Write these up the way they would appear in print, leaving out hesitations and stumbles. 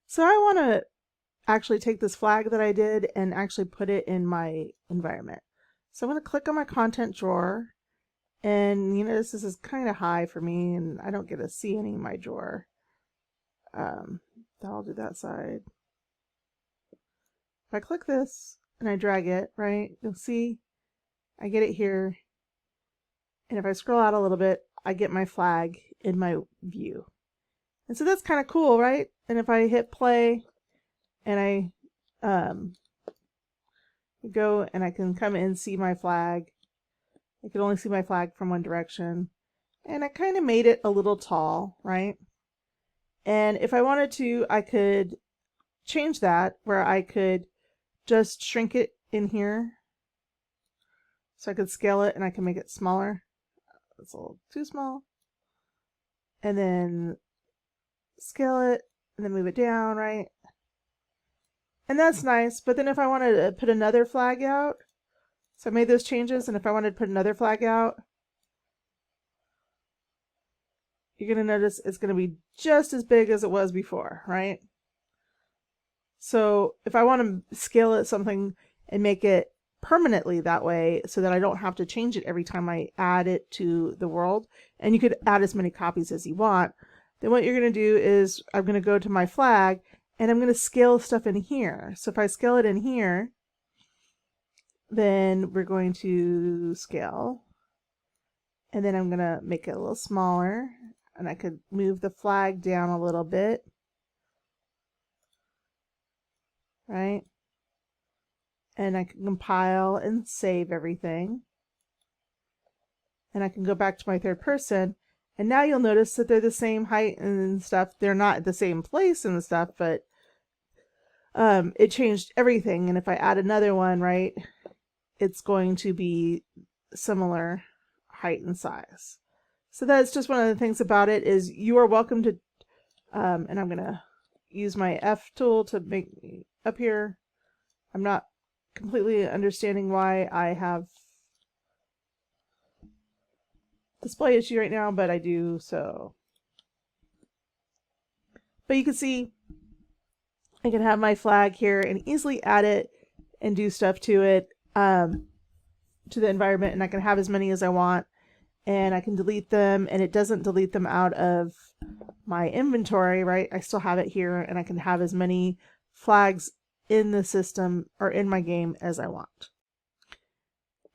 So I want to actually take this flag that I did and actually put it in my environment. So I'm going to click on my content drawer, and you notice this is kind of high for me and I don't get to see any in my drawer. I'll do that side. If I click this and I drag it, right, you'll see I get it here. And if I scroll out a little bit, I get my flag in my view. And so that's kind of cool, right? And if I hit play and I go and I can come in and see my flag, I can only see my flag from one direction. And I kind of made it a little tall, right? And if I wanted to, I could change that where I could just shrink it in here. So I could scale it and I can make it smaller. It's a little too small. And then scale it and then move it down, right? And that's nice. But then if I wanted to put another flag out, so I made those changes, and if I wanted to put another flag out, you're going to notice it's going to be just as big as it was before, right? So if I want to scale it something and make it permanently that way so that I don't have to change it every time I add it to the world, and you could add as many copies as you want, then what you're going to do is I'm going to go to my flag and I'm going to scale stuff in here. So if I scale it in here, then we're going to scale, and then I'm going to make it a little smaller, and I could move the flag down a little bit, right? And I can compile and save everything. And I can go back to my third person, and now you'll notice that they're the same height and stuff. They're not at the same place and stuff, but it changed everything. And if I add another one, right, it's going to be similar height and size. So that's just one of the things about it, is you are welcome to, and I'm going to use my F tool to make me up here. I'm not completely understanding why I have display issue right now, but I do so. But you can see I can have my flag here and easily add it and do stuff to it, to the environment, and I can have as many as I want, and I can delete them, and it doesn't delete them out of my inventory, right? I still have it here, and I can have as many flags in the system or in my game as I want.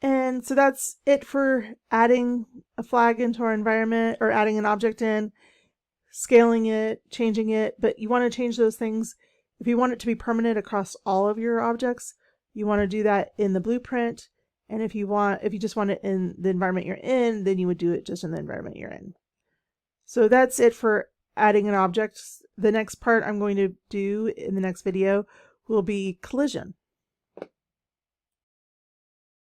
And so that's it for adding a flag into our environment, or adding an object in, scaling it, changing it. But you want to change those things. If you want it to be permanent across all of your objects, you want to do that in the blueprint. And if you just want it in the environment you're in, then you would do it just in the environment you're in. So that's it for adding an object. The next part I'm going to do in the next video will be collision.